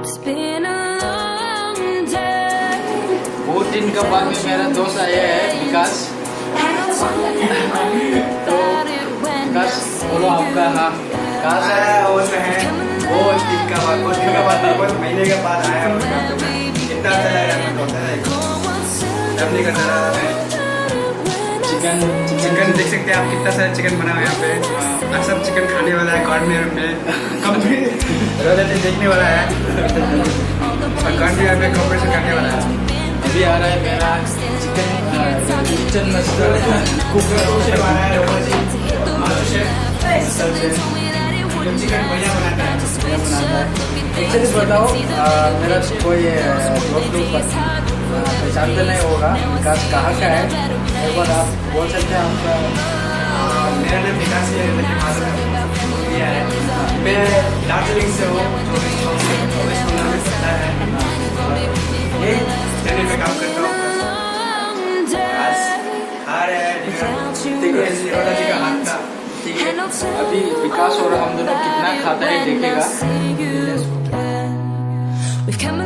It's been a long day. बहुत दिन के बाद में मेरा दोस्त आया है विकास। तो विकास बोलो आपका हाँ कहाँ से आया? वो जो है बहुत दिन का बाद, बहुत दिन का बाद, बहुत महीने के बाद आया हूँ। कितना अच्छा लग रहा है मेरे को, फैमिली का तरह चिकन देख सकते हैं आप, कितना सारा चिकन बना हुआ है यहाँ पे। आज सब चिकन खाने वाला है कॉर्नर में, कंपनी रोजाना देखने वाला है और कॉर्नर यहाँ पे कॉपरेशन करने वाला है। अभी आ रहा है मेरा चिकन मसाला कुकर से बना है चिकन बढ़िया बनाता है। एक्चुअली बताओ मेरा कोई दोस्त लोग पहचानते नहीं होगा विकास कहाँ का है, एक बार आप बोल सकते हैं आपका? मेरा नाम विकास है, लेकिन माधव है। मैं दार्जिलिंग से हूँ, ये चैनल पे काम करता हूँ। आज खा रहे हैं निरोधा जी का हाथ का। ठीक है, अभी विकास और हम दोनों कितना खाता है देखेगा। We've come a